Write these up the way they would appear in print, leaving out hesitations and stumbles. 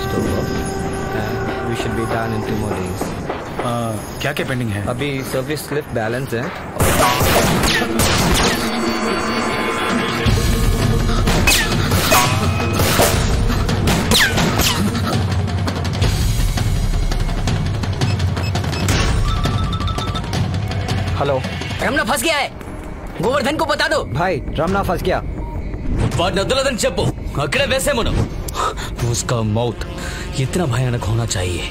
almost over. We should be done in 2 more days. क्या क्या pending है? अभी सर्विस लिफ्ट बैलेंस है. हेलो. रमना फंस गया है. गोवर्धन को बता दो. भाई रमना फंस गया. वाड नदुलदन చెప్పు. अकड़े वैसे मनो. उसका मौत इतना भयानक होना चाहिए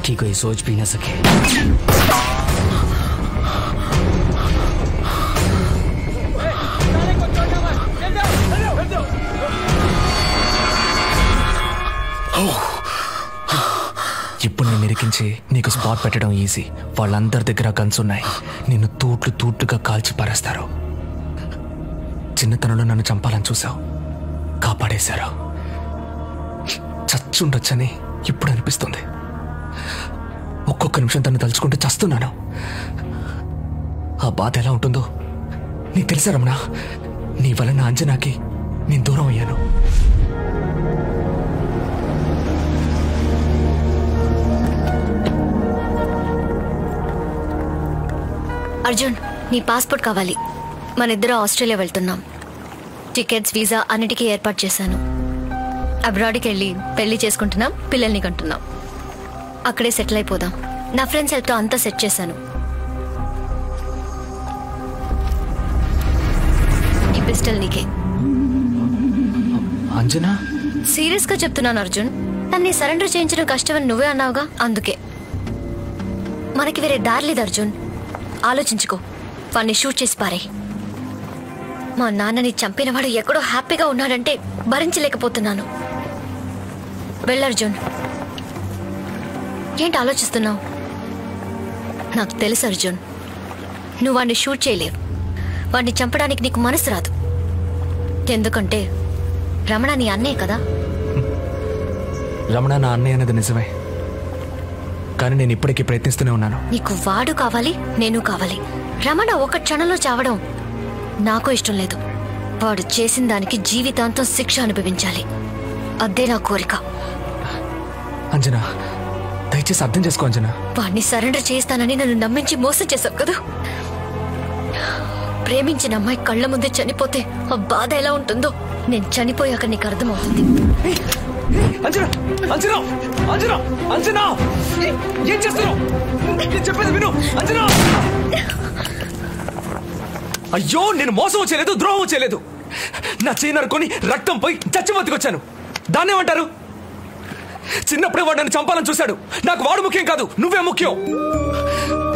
कि कोई सोच भी न सके. ఇప్పుడు నిన్ను ఇరికించి నీకు స్పాట్ పెట్టడం ఈజీ. వాళ్ళందరి దగ్గర గన్స్ ఉన్నాయి. నిన్ను తూట్లు తూట్లుగా కాల్చి పారేస్తారు. చిన్నతనంలో నన్ను చంపాలని చూసావు, కాపాడేశారు. చచ్చుండొచ్చని ఇప్పుడు అనిపిస్తుంది. ఒక్కొక్క నిమిషం తను తలుచుకుంటే చస్తున్నాను. ఆ బాధ ఎలా ఉంటుందో నీకు తెలుసా రమణ? నీ వలన అంజనాకి నేను దూరం అయ్యాను. అర్జున్, నీ పాస్పోర్ట్ కావాలి. మన ఇద్దరు ఆస్ట్రేలియా వెళ్తున్నాం. టికెట్స్, వీసా అన్నిటికీ ఏర్పాటు చేశాను. అబ్రాడ్కి వెళ్ళి పెళ్లి చేసుకుంటున్నాం, పిల్లల్ని కంటున్నాం. అక్కడే సెటిల్ అయిపోదాం. నా ఫ్రెండ్స్ హెల్ప్తో అంతా సెట్ చేశాను. ఈ పిస్టల్ నీకే. అంజనా, సీరియస్ గా చెప్తున్నాను అర్జున్. తన్ని సరెండర్ చేయించడం కష్టమని నువ్వే అన్నావుగా, అందుకే. మనకి వేరే దారి లేదు అర్జున్. ఆలోచించుకో. వాడిని షూట్ చేసి పారే. మా నాన్నని చంపినవాడు ఎక్కడో హ్యాపీగా ఉన్నాడంటే భరించలేకపోతున్నాను. వెళ్ళర్జున్. ఏంటి ఆలోచిస్తున్నావు? నాకు తెలుసు అర్జున్, నువ్వు వాడిని షూట్ చేయలేవు. వాడిని చంపడానికి నీకు మనసు రాదు. ఎందుకంటే రమణ నీ అన్నయ్య కదా. రమణ నా అన్నయ్య అనేది నిజమే, కానీ నేను ఇప్పటికీ ప్రయత్నిస్తూనే ఉన్నాను. నీకు వాడు కావాలి, నేను కావాలి. రమణ ఒక క్షణంలో చావడం నాకు ఇష్టం లేదు. వాడు చేసిన దానికి జీవితాంతం శిక్ష అనుభవించాలి. అదే నా కోరిక. అంజనా, దయచేసి అర్థం చేసుకో అంజనా. వాడిని సరెండర్ చేస్తానని నన్ను నమ్మించి మోసం చేశావు కదా. ప్రేమించిన అమ్మాయి కళ్ళ ముందే చనిపోతే ఆ బాధ ఎలా ఉంటుందో నేను చనిపోయాక నీకు అర్థమవుతుంది. అంజనా, అంజనా, అంజనా, అంజనా, ఏం చేస్తున్నావు? నేను చెప్పేది విను అంజనా. అయ్యో, నేను మోసం చేయలేదు, ద్రోహం చేయలేదు. నా చేయి నరుకొని రక్తం పోయి చచ్చి బతికొచ్చాను. దాన్నేమంటారు? చిన్నప్పుడే వాడు నన్ను చంపాలని చూశాడు. నాకు వాడు ముఖ్యం కాదు, నువ్వే ముఖ్యం.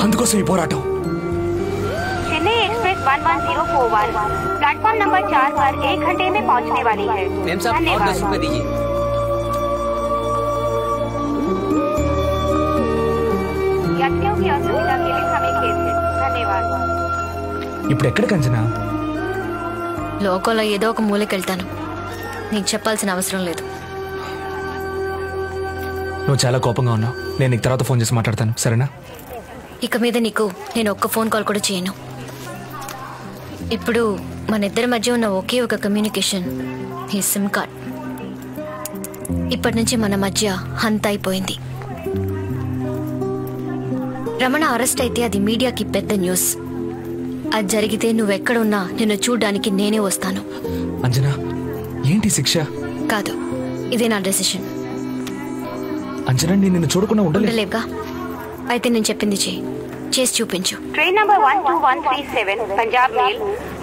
అందుకోసం ఈ పోరాటం. चेन्नई एक्सप्रेस 11041 प्लेटफॉर्म नंबर 4 पर 1 घंटे में पहुंचने वाली है. मैम साहब और 10 रुपए दीजिए. यात्रियों की असुविधा के लिए हमें खेद है. धन्यवाद. ఇప్పుడు ఎక్కడికి అంజనా? లోకంలో ఏదో ఒక మూలకెళ్తాను. నీకు చెప్పాల్సిన అవసరం లేదు. నువ్వు చాలా కోపంగా ఉన్నావు. నేను నీకు తర్వాత ఫోన్ చేసి మాట్లాడతాను, సరేనా? ఇక మీద నీకు నేను ఒక్క ఫోన్ కాల్ కూడా చేయను. ఇప్పుడు మన ఇద్దరి మధ్య ఉన్న ఒకే ఒక కమ్యూనికేషన్ ఈ సిమ్ కార్డ్. ఇప్పటి నుంచి మన మధ్య హంత అయిపోయింది. రమణ అరెస్ట్ అయితే అది మీడియాకి పెద్ద న్యూస్. అది జరిగితే నువ్వెక్కడున్నా నిన్ను చూడ్డానికి నేనే వస్తాను. అంజనా, ఏంటి శిక్ష? కాదు, ఇదే నా డెసిషన్. అంజనా, నేను నిన్ను చూడకుండా ఉండలేవుగా. అయితే నేను చెప్పింది చేసి చూపించు. ट्रेन नंबर 12137 पंजाब मेल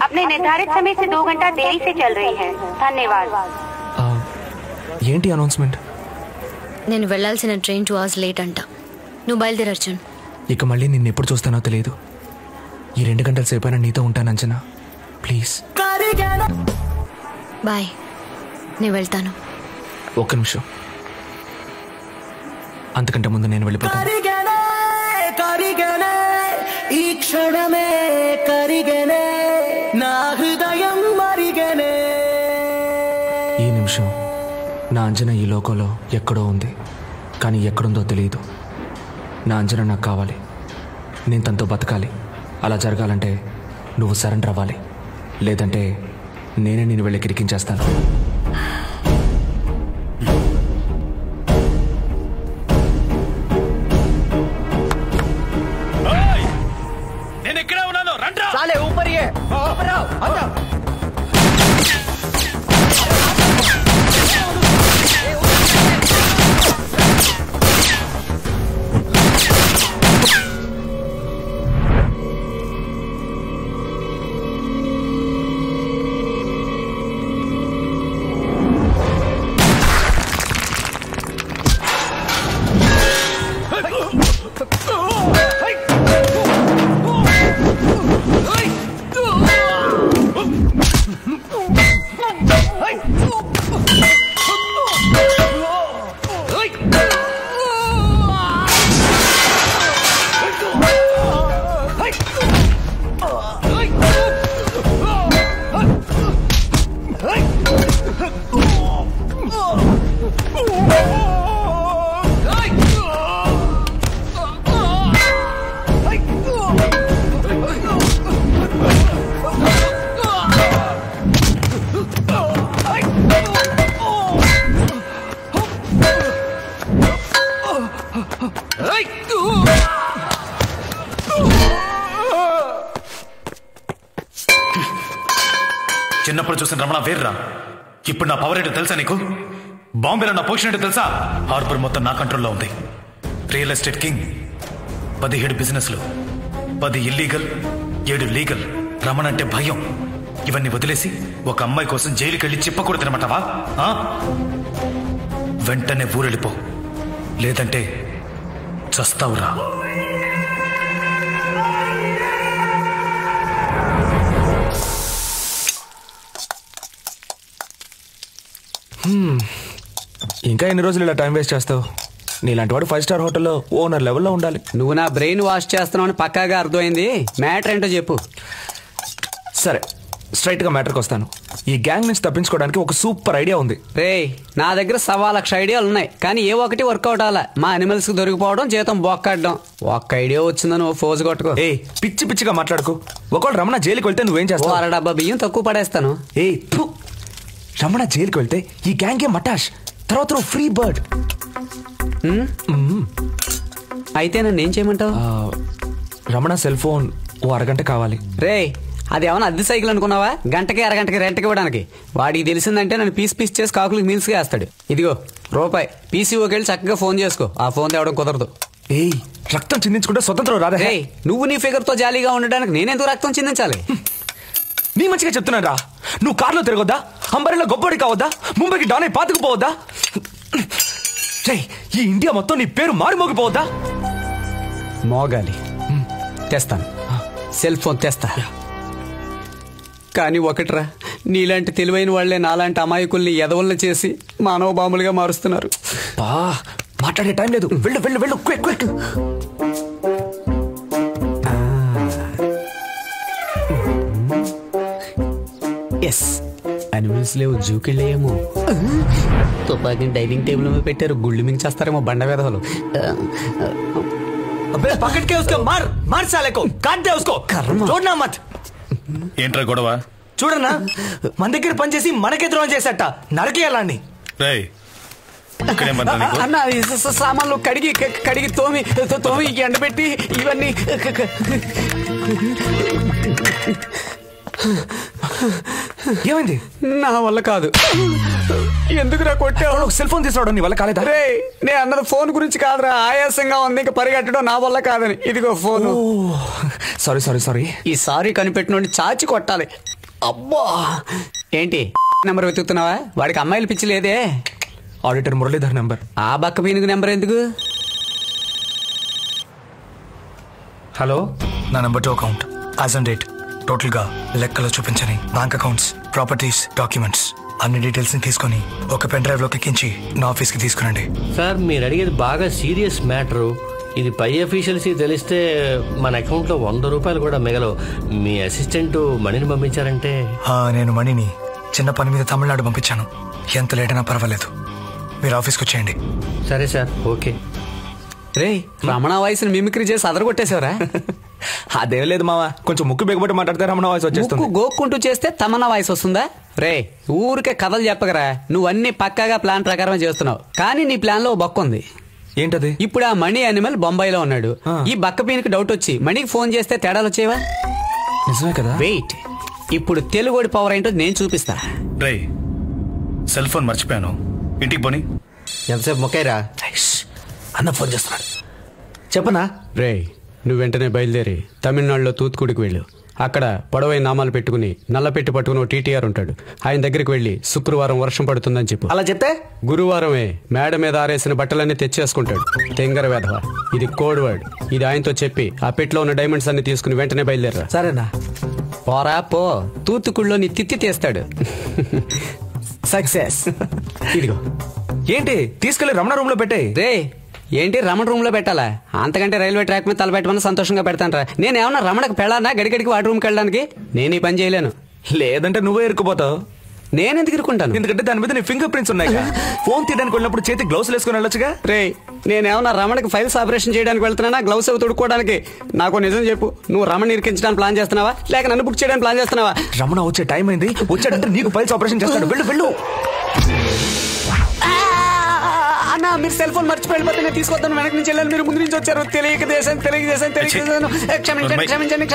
अपने निर्धारित समय से 2 घंटा देरी से चल रही है. धन्यवाद. ఏంటి అనౌన్స్మెంట్? నేను వెళ్లాల్సిన ట్రైన్ 2 hours లేట్ అంట. నువ్వు బయలుదేరు అర్జున్. ఇక మళ్ళీ నిన్ను ఎప్పుడు చూస్తానో తెలియదు. ఈ 2 గంటల సేపైనా నీతో ఉంటాను అంజనా, ప్లీజ్. బాయ్. నేను వెళ్తాను. ఒక్క నిమిషం, అంతకంటే ముందు నేను వెళ్ళిపోతాను. ఈ క్షణమే కరిగనే నా హృదయం మరిగనే. ఈ నిమిషం నా అంజన ఈ లోకంలో ఎక్కడో ఉంది, కానీ ఎక్కడుందో తెలియదు. నా అంజన నాకు కావాలి. నేను తనతో బతకాలి. అలా జరగాలంటే నువ్వు సరెండర్ అవ్వాలి, లేదంటే నేనే నేను వెళ్ళి కిరికించేస్తాను. చిన్నప్పుడు చూసిన రమణ వేర్రా. ఇప్పుడు నా పవర్ ఏంటో తెలుసా నీకు? బాంబేలో నా పొజిషన్ ఏంటో తెలుసా? హార్బర్ మొత్తం నా కంట్రోల్లో ఉంది. రియల్ ఎస్టేట్ కింగ్, 17 బిజినెస్లు, 10 ఇల్లీగల్, 7 లీగల్. రమణ అంటే భయం. ఇవన్నీ వదిలేసి ఒక అమ్మాయి కోసం జైలుకి వెళ్ళి చిప్పకూడదనమాటవా? వెంటనే ఊరెళ్ళిపో, లేదంటే చస్తావురా. ఇంకా ఎన్ని రోజులు ఇలా టైం వేస్ట్ చేస్తావు? నీలాంటి వాడు 5 స్టార్ హోటల్లో ఓనర్ లెవెల్లో ఉండాలి. నువ్వు నా బ్రెయిన్ వాష్ చేస్తున్నావు అని పక్కాగా అర్థమైంది. మ్యాటర్ ఏంటో చెప్పు. సరే, స్ట్రైట్ గా మ్యాటర్కి వస్తాను. ఈ గ్యాంగ్ నుంచి తప్పించుకోవడానికి ఒక సూపర్ ఐడియా ఉంది. రే, నా దగ్గర 1,00,000 ఐడియాలు ఉన్నాయి, కానీ ఏ ఒక్కటి వర్కౌట్ అవ్వాలా. మా అనిమల్స్ కి దొరికిపోవడం, జీతం బొక్కడం. ఒక్క ఐడియా వచ్చిందని ఓ ఫోజు కొట్టుకో. ఏ పిచ్చి పిచ్చిగా మాట్లాడుకో. ఒకవేళ రమణ జైలుకి వెళ్తే నువ్వేం చేస్తావు? 1 డబ్బా బియ్యం తక్కువ పడేస్తాను. ఏ రమణ జైలుకి వెళ్తే ఈ గ్యాంగే మటాష్. తర్వాత నువ్వు ఫ్రీ బర్డ్. అయితే నన్ను ఏం చేయమంటావు? రమణ సెల్ ఫోన్ ఓ అరగంట కావాలి. రే, అది ఏమన్నా అద్దె సైకిల్ అనుకున్నావా? గంటకి అరగంటకి రెంట్కి ఇవ్వడానికి. వాడికి తెలిసిందంటే నన్ను పీస్ చేసి కాకులకి మీల్స్గా వేస్తాడు. ఇదిగో రూపాయి, పీసీఓకి వెళ్ళి చక్కగా ఫోన్ చేసుకో. ఆ ఫోన్ తేవడం కుదరదు. ఏయ్, రక్తం చిందించుకుంటే స్వతంత్రం రాదా? రే, నువ్వు నీ ఫిగర్ తో జాలీగా ఉండడానికి నేనెందుకు రక్తం చిందించాలి? నీ మంచిగా చెప్తున్నాను రా. నువ్వు కార్లో తిరగొద్దా? అంబరిలో గొప్పడి కావద్దా? ముంబైకి డానే పాతుకుపోవద్దా? ఈ ఇండియా మొత్తం నీ పేరు మారిమోగిపోవద్దా? మోగాలి. తెస్తాను, సెల్ ఫోన్ తెస్తా. కానీ ఒకట్రా, నీలాంటి తెలివైన వాళ్లే నాలాంటి అమాయకుల్ని ఎదవల్ని చేసి మానవ బాంబులుగా మారుస్తున్నారు. మాట్లాడే టైం లేదు. వెళ్ళు వెళ్ళు వెళ్ళు, క్విక్ క్విక్. ఎస్, అనిమల్స్ లేవు, జూకెళ్ళేమో. తుపాకిని డైనింగ్ టేబుల్ మీద పెట్టారు. గుళ్ళు మించేస్తారేమో బండ వేదవలు. ఏంట్రా గొడవ? చూడన్నా, మన దగ్గర పనిచేసి మనకే ద్రోహం చేసేట నరకేయాలని. అన్న, సామాన్లు కడిగి తోమి ఎండబెట్టి ఇవన్నీ. ఏమైంది? నా వల్ల కాదు. ఎందుకురా కొట్టావు? సెల్ ఫోన్ తీసుకురావడం నీ వల్ల కాలేదా? రే, నేను అన్నది ఫోన్ గురించి కాదురా. ఆయాసంగా ఉంది, ఇంకా పరిగెట్టడం నా వల్ల కాదని. ఇదిగో ఫోన్. సారీ. ఈ సారీ కనిపెట్టినోడిని చాచి కొట్టాలి. అబ్బా, ఏంటి నెంబర్ వెతుకుతున్నావా? వాడికి అమ్మాయిలు పిచ్చి లేదే. Auditor Muralidhar number. ఆ బక్క పీనుగు నెంబర్ ఎందుకు? హలో, నా number 2 account as and date total గా లెక్కలో చూపించని బ్యాంక్ అకౌంట్స్, ప్రాపర్టీస్, డాక్యుమెంట్స్ అన్ని డీటెయిల్స్ ని తీసుకొని ఒక పెన్ డ్రైవ్ లోకి ఎక్కించి నా ఆఫీస్ కి తీసుకురండి. సార్, మీరు అడిగేది బాగా సీరియస్ మ్యాటరు. ఇది పై అఫీషియల్స్ తెలిస్తే మన అకౌంట్ లో 100 రూపాయలు కూడా మిగలవు. మీ అసిస్టెంట్ మణిని పంపించారంటే? నేను మణిని చిన్న పని మీద తమిళనాడు పంపించాను. ఎంత లేట్ అయినా పర్వాలేదు, మీరు ఆఫీస్కి వచ్చేయండి. సరే సార్, ఓకే. రే, రమణ వాయిస్ని మిమిక్రీ చేసి అదరగొట్టేశారా? అదేం లేదు మావా, కొంచెం ముక్కు బిగబట్టి మాట్లాడితే రమణ వాయిస్ వచ్చేస్తుంది. గోక్కుంటూ చేస్తే తమన్నా వాయిస్ వస్తుందా? రే, ఊరికే కథలు చెప్పగరా. నువ్వన్నీ పక్కాగా ప్లాన్ ప్రకారం చేస్తున్నావు, కానీ నీ ప్లాన్ లో బొక్క ఉంది. ఏంటది? ఇప్పుడు ఆ మణి అనిమల్ బొంబాయిలో ఉన్నాడు. ఈ బక్క పీనికి డౌట్ వచ్చి మణికి ఫోన్ చేస్తే తేడాలు వచ్చేవా? నిజమే కదా. వెయిట్, ఇప్పుడు తెలుగుడి పవర్ ఏంటో నేను చూపిస్తా. రే సెల్ ఫోన్ మర్చిపోయాను, ఇంటికి పోని. ఎంతసేపు మొక్కైరా? అన్న ఫోన్ చేస్తున్నాడు, చెప్పనా? రే నువ్వు వెంటనే బయలుదేరి తమిళనాడులో తూత్తుకుడికి వెళ్ళు. అక్కడ పొడవైన నామాలు పెట్టుకుని నల్లపెట్టి పట్టుకుని ఓ టీటీఆర్ ఉంటాడు. ఆయన దగ్గరికి వెళ్ళి శుక్రవారం వర్షం పడుతుందని చెప్పు. అలా చెప్తే గురువారమే మేడ మీద ఆరేసిన బట్టలన్నీ తెచ్చేసుకుంటాడు. తెంగర వెధవ. ఇది కోడ్ వర్డ్. ఇది ఆయనతో చెప్పి ఆ పెట్లో ఉన్న డైమండ్స్ అన్ని తీసుకుని వెంటనే బయలుదేరా. సరేనా? పోరా పో, తూత్తుకుడిలో నీ తిత్తి తీస్తాడు. సక్సెస్. ఇదిగో. ఏంటి తీసుకెళ్లి రమణ రూమ్ లో పెట్టే? రే ఏంటి రమణ రూమ్ లో పెట్టాలా? అంతకంటే రైల్వే ట్రాక్ మీద తలపెట్టమని సంతోషంగా పెడతాను. నేనేమన్నా రమణకు పెళ్ళానా గడిగడికి వాటి రూమ్కి వెళ్ళడానికి? నేను ఈ పని చేయలేను. లేదంటే నువ్వే ఇరుక్కుపోతావు. నేను ఎందుకు ఇరుక్కుంటాను? ఎందుకంటే దాని మీద నీ ఫింగర్ ప్రింట్స్ ఉన్నాయి. ఫోన్ తీయడానికి వెళ్ళినప్పుడు చేతి గ్లౌస్ వేసుకుని వెళ్ళొచ్చుగా. రే నేనేమన్నా రమణకి ఫైల్స్ ఆపరేషన్ చేయడానికి వెళ్తున్నానా గ్లౌస్ అవి తొడుక్కోవడానికి? నాకు నిజం చెప్పు, నువ్వు రమణ ఇరికించడానికి ప్లాన్ చేస్తున్నావా లేక నన్ను బుక్ చేయడానికి ప్లాన్ చేస్తున్నావా? రమణ వచ్చే టైం అయింది, వచ్చాడంటే నీకు ఫైల్స్ ఆపరేషన్ చేస్తాడు. వెళ్ళు వెళ్ళు. అన్నా మీరు సెల్ ఫోన్ మర్చిపోయిపోతే నేను తీసుకొద్దాను. వెనక నుంచి వెళ్ళాను, మీరు ముందు నుంచి వచ్చారు. తెలియక చేశాను. క్షమించండి.